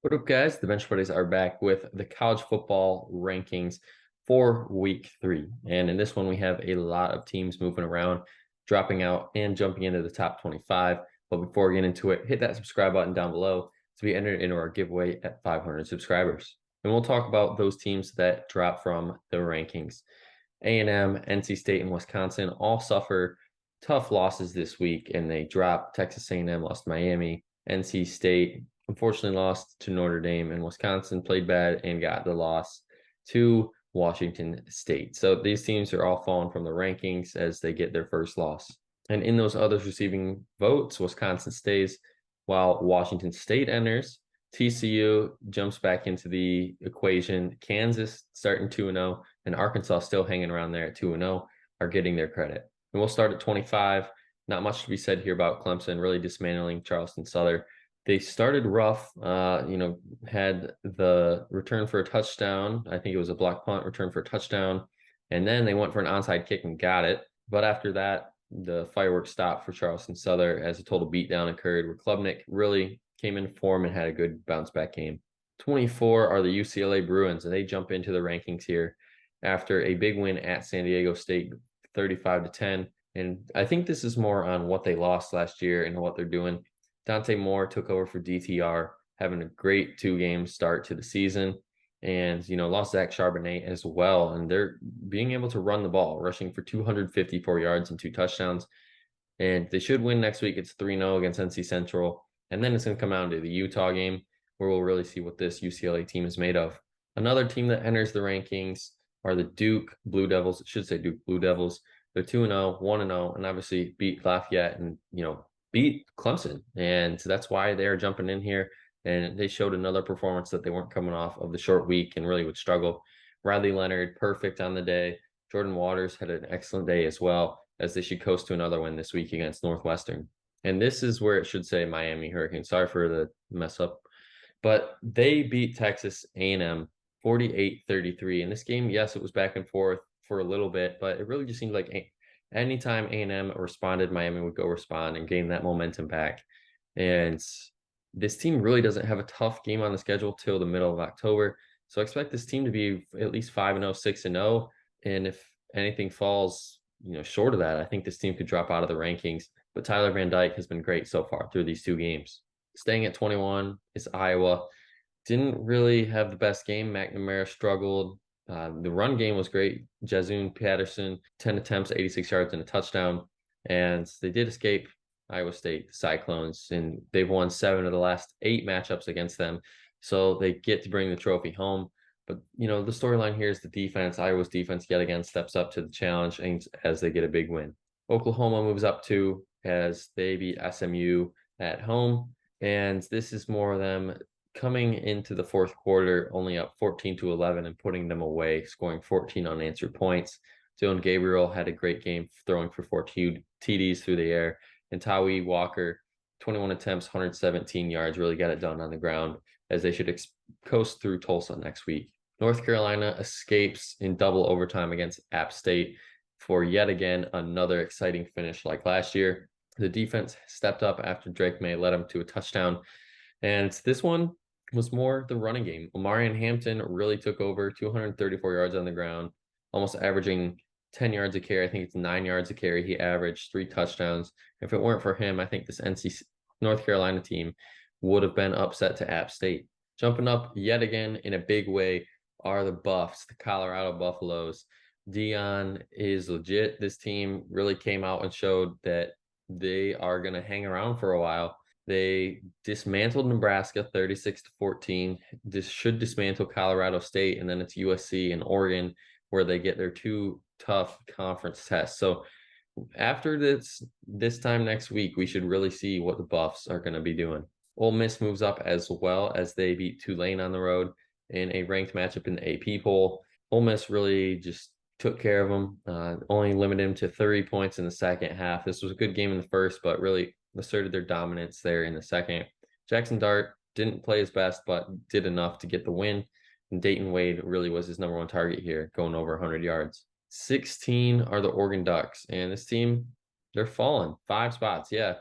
What up, guys? The Bench Buddies are back with the college football rankings for week 3. And in this one, we have a lot of teams moving around, dropping out and jumping into the top 25. But before we get into it, hit that subscribe button down below to be entered into our giveaway at 500 subscribers. And we'll talk about those teams that drop from the rankings. A&M, NC State, and Wisconsin all suffer tough losses this week, and they drop. Texas A&M lost to Miami. NC State unfortunately lost to Notre Dame, and Wisconsin played bad and got the loss to Washington State. So these teams are all falling from the rankings as they get their first loss. And in those others receiving votes, Wisconsin stays while Washington State enters. TCU jumps back into the equation. Kansas starting 2-0, and Arkansas still hanging around there at 2-0 are getting their credit. And we'll start at 25. Not much to be said here about Clemson really dismantling Charleston Southern. They started rough, had the return for a touchdown. I think it was a block punt return for a touchdown. And then they went for an onside kick and got it. But after that, the fireworks stopped for Charleston Southern as a total beatdown occurred where Klubnik really came in form and had a good bounce back game. 24 are the UCLA Bruins, and they jump into the rankings here after a big win at San Diego State, 35-10. And I think this is more on what they lost last year and what they're doing. Dante Moore took over for DTR, having a great 2-game start to the season. And, lost Zach Charbonnet as well. And they're being able to run the ball, rushing for 254 yards and 2 touchdowns. And they should win next week. It's 3-0 against NC Central. And then it's going to come down to the Utah game where we'll really see what this UCLA team is made of. Another team that enters the rankings are the Duke Blue Devils. It should say Duke Blue Devils. They're 2-0, 1-0, and obviously beat Lafayette and, beat Clemson. And so that's why they're jumping in here. And they showed another performance that they weren't coming off of the short week and really would struggle. Riley Leonard, perfect on the day. Jordan Waters had an excellent day as well, as they should coast to another win this week against Northwestern. And this is where it should say Miami Hurricane. Sorry for the mess up. But they beat Texas A&M 48-33. In this game, yes, it was back and forth for a little bit, but it really just seemed like anytime A&M responded, Miami would go respond and gain that momentum back. And this team really doesn't have a tough game on the schedule till the middle of October. So I expect this team to be at least 5-0, 6-0. And if anything falls, short of that, I think this team could drop out of the rankings. But Tyler Van Dyke has been great so far through these 2 games. Staying at 21 is Iowa. Didn't really have the best game. McNamara struggled. The run game was great. Jazoon Patterson, 10 attempts, 86 yards, and a touchdown. And they did escape Iowa State Cyclones, and they've won 7 of the last 8 matchups against them. So they get to bring the trophy home. But, the storyline here is the defense. Iowa's defense yet again steps up to the challenge as they get a big win. Oklahoma moves up to as they beat SMU at home. And this is more of them coming into the fourth quarter, only up 14-11 and putting them away, scoring 14 unanswered points. Dylan Gabriel had a great game throwing for 4 TDs through the air. And Tawi Walker, 21 attempts, 117 yards, really got it done on the ground as they should coast through Tulsa next week. North Carolina escapes in double overtime against App State for yet again another exciting finish like last year. The defense stepped up after Drake May led them to a touchdown. And this one was more the running game. Omarion Hampton really took over, 234 yards on the ground, almost averaging 10 yards a carry. I think it's 9 yards a carry. He averaged 3 touchdowns. If it weren't for him, I think this North Carolina team would have been upset to App State. Jumping up yet again in a big way are the Buffs, the Colorado Buffaloes. Deion is legit. This team really came out and showed that they are going to hang around for a while. They dismantled Nebraska 36-14. This should dismantle Colorado State, and then it's USC and Oregon where they get their 2 tough conference tests. So after this time next week, we should really see what the Buffs are going to be doing. Ole Miss moves up as well as they beat Tulane on the road in a ranked matchup in the AP poll. Ole Miss really just took care of them, only limited them to 30 points in the second half. This was a good game in the first, but really asserted their dominance there in the second. Jackson Dart didn't play his best, but did enough to get the win. And Dayton Wade really was his number 1 target here, going over 100 yards. 16 are the Oregon Ducks, and this team, they're falling 5 spots. Yeah.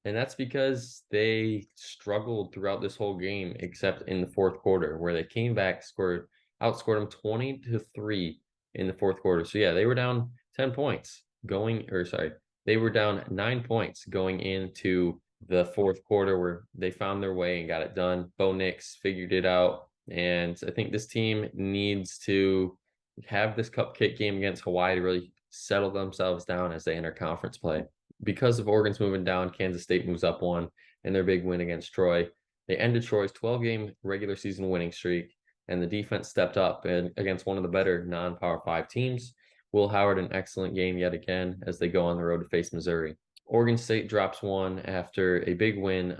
And that's because they struggled throughout this whole game, except in the fourth quarter, where they came back, outscored them 20-3 in the fourth quarter. So yeah, they were down 10 points they were down 9 points going into the fourth quarter, where they found their way and got it done. Bo Nix figured it out. And I think this team needs to have this cupcake game against Hawaii to really settle themselves down as they enter conference play. Because of Oregon's moving down, Kansas State moves up one in their big win against Troy. They ended Troy's 12-game regular season winning streak, and the defense stepped up and against one of the better non-Power 5 teams. Will Howard, an excellent game yet again as they go on the road to face Missouri. Oregon State drops one after a big win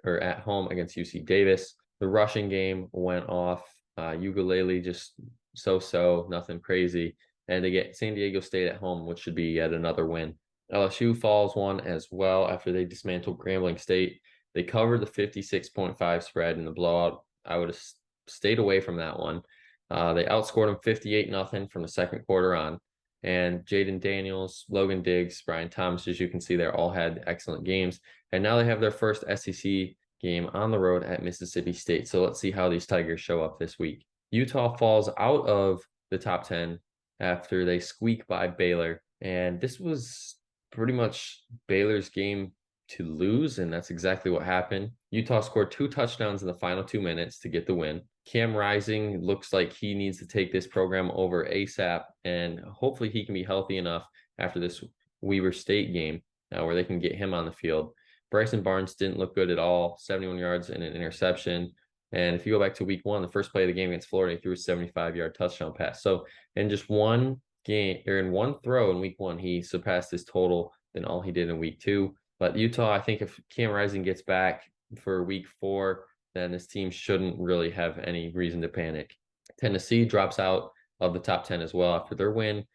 at home against UC Davis. The rushing game went off. Ukulele just so, nothing crazy. And they get San Diego State at home, which should be yet another win. LSU falls one as well after they dismantled Grambling State. They covered the 56.5 spread in the blowout. I would have stayed away from that one. They outscored them 58-0 from the second quarter on. And Jaden Daniels, Logan Diggs, Brian Thomas, as you can see, they all had excellent games. And now they have their first SEC game on the road at Mississippi State. So let's see how these Tigers show up this week. Utah falls out of the top 10 after they squeak by Baylor. And this was pretty much Baylor's game to lose, and that's exactly what happened. Utah scored 2 touchdowns in the final 2 minutes to get the win. Cam Rising looks like he needs to take this program over ASAP, and hopefully he can be healthy enough after this Weber State game where they can get him on the field. Bryson Barnes didn't look good at all, 71 yards and an interception. And if you go back to week 1, the first play of the game against Florida, he threw a 75-yard touchdown pass. So in just one game, or in one throw in week 1, he surpassed his total than all he did in week 2. But Utah, I think if Cam Rising gets back for week 4, then this team shouldn't really have any reason to panic. Tennessee drops out of the top 10 as well after their win.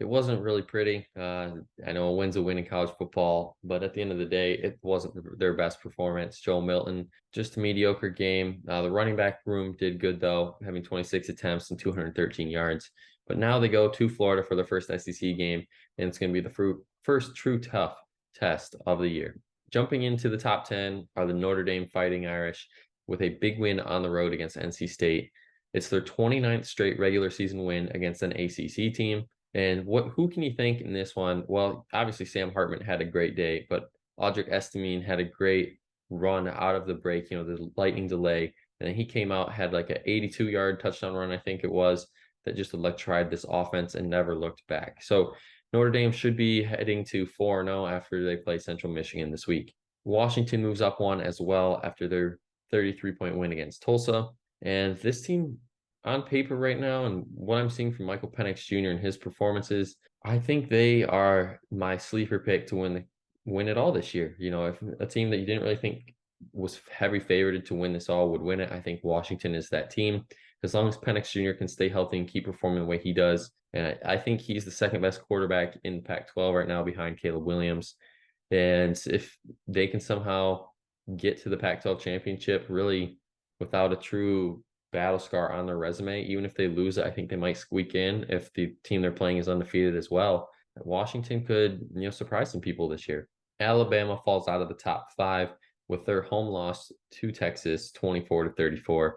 It wasn't really pretty. I know a win's a win in college football, but at the end of the day, it wasn't their best performance. Joe Milton, just a mediocre game. The running back room did good, though, having 26 attempts and 213 yards. But now they go to Florida for their first SEC game, and it's going to be the first true tough test of the year. Jumping into the top 10 are the Notre Dame Fighting Irish with a big win on the road against NC State. It's their 29th straight regular season win against an ACC team. And who can you think in this one? Well, obviously Sam Hartman had a great day, but Audric Estimine had a great run out of the break, the lightning delay. And then he came out, had like an 82-yard touchdown run, I think it was, that just electrified this offense and never looked back. So Notre Dame should be heading to 4-0 after they play Central Michigan this week. Washington moves up one as well after their 33-point win against Tulsa. And this team on paper right now, and what I'm seeing from Michael Penix Jr. and his performances, I think they are my sleeper pick to win it all this year. If a team that you didn't really think was heavy favored to win this all would win it, I think Washington is that team. As long as Penix Jr. can stay healthy and keep performing the way he does, and I think he's the second best quarterback in Pac-12 right now behind Caleb Williams. And if they can somehow get to the Pac-12 championship really without a true battle scar on their resume, even if they lose it, I think they might squeak in if the team they're playing is undefeated as well. Washington could, surprise some people this year. Alabama falls out of the top 5 with their home loss to Texas, 24-34.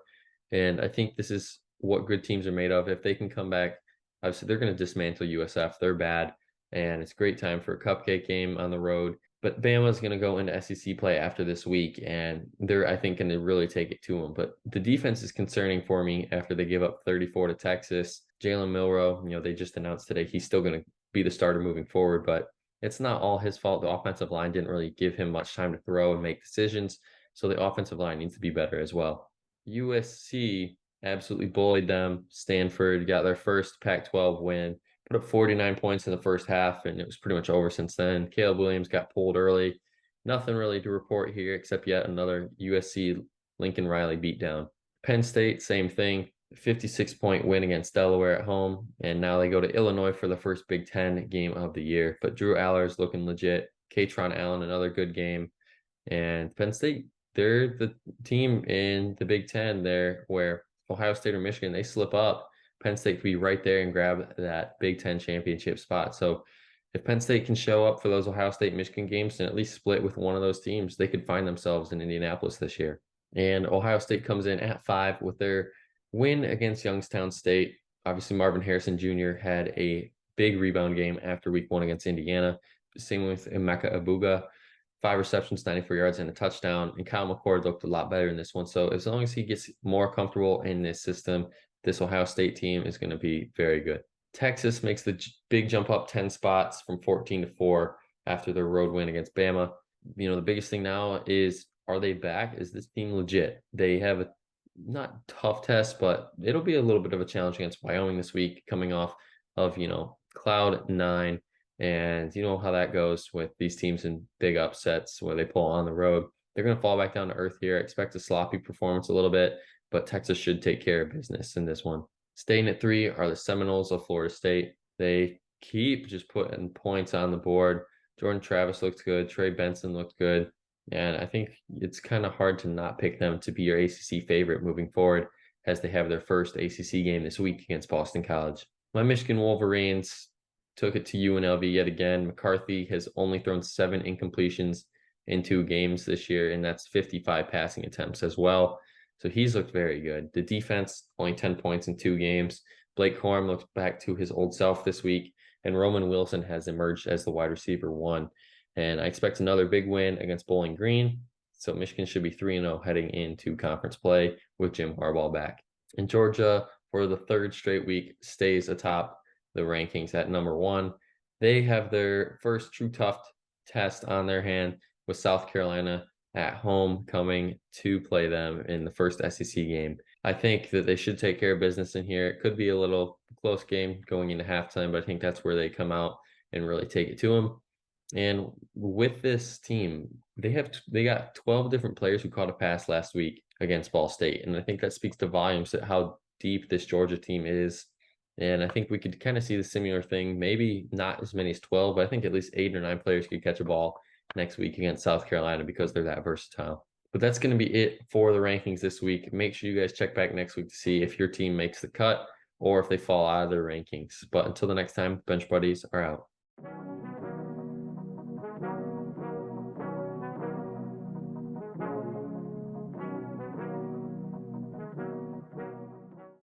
And I think this is what good teams are made of. If they can come back, obviously they're going to dismantle USF. They're bad, and it's a great time for a cupcake game on the road. But Bama's going to go into SEC play after this week, and they're, I think, going to really take it to them. But the defense is concerning for me after they give up 34 to Texas. Jalen Milroe, they just announced today he's still going to be the starter moving forward, but it's not all his fault. The offensive line didn't really give him much time to throw and make decisions, so the offensive line needs to be better as well. USC absolutely bullied them. Stanford got their first Pac-12 win. Put up 49 points in the first half, and it was pretty much over since then. Caleb Williams got pulled early. Nothing really to report here except yet another USC Lincoln Riley beatdown. Penn State, same thing. 56-point win against Delaware at home, and now they go to Illinois for the first Big Ten game of the year. But Drew Aller's looking legit. Katron Allen, another good game. And Penn State, they're the team in the Big Ten there where Ohio State or Michigan, they slip up. Penn State could be right there and grab that Big Ten championship spot. So If Penn State can show up for those Ohio State Michigan games and at least split with one of those teams, they could find themselves in Indianapolis this year. And Ohio State comes in at 5 with their win against Youngstown State. Obviously, Marvin Harrison Jr. had a big rebound game after week 1 against Indiana. Same with Emeka Abuga, 5 receptions, 94 yards, and a touchdown. And Kyle McCord looked a lot better in this one. So as long as he gets more comfortable in this system, this Ohio State team is going to be very good. Texas makes the big jump up 10 spots from 14 to 4 after their road win against Bama. The biggest thing now is, are they back? Is this team legit? They have a not tough test, but it'll be a little bit of a challenge against Wyoming this week, coming off of, cloud 9. And you know how that goes with these teams in big upsets where they pull on the road. They're going to fall back down to earth here. Expect a sloppy performance a little bit, but Texas should take care of business in this one. Staying at 3 are the Seminoles of Florida State. They keep just putting points on the board. Jordan Travis looked good. Trey Benson looked good. And I think it's kind of hard to not pick them to be your ACC favorite moving forward, as they have their first ACC game this week against Boston College. My Michigan Wolverines took it to UNLV yet again. McCarthy has only thrown 7 incompletions in 2 games this year, and that's 55 passing attempts as well. So he's looked very good. The defense, only 10 points in 2 games. Blake Corum looks back to his old self this week, and Roman Wilson has emerged as the wide receiver 1. And I expect another big win against Bowling Green. So Michigan should be 3-0 heading into conference play with Jim Harbaugh back. And Georgia, for the 3rd straight week, stays atop the rankings at number 1. They have their first true tough test on their hand with South Carolina at home coming to play them in the first SEC game. I think that they should take care of business in here. It could be a little close game going into halftime, but I think that's where they come out and really take it to them. And with this team, they got 12 different players who caught a pass last week against Ball State. And I think that speaks to volumes at how deep this Georgia team is. And I think we could kind of see the similar thing, maybe not as many as 12, but I think at least 8 or 9 players could catch a ball next week against South Carolina because they're that versatile. But that's going to be it for the rankings this week. Make sure you guys check back next week to see if your team makes the cut or if they fall out of the rankings. But until the next time, Bench Buddies are out.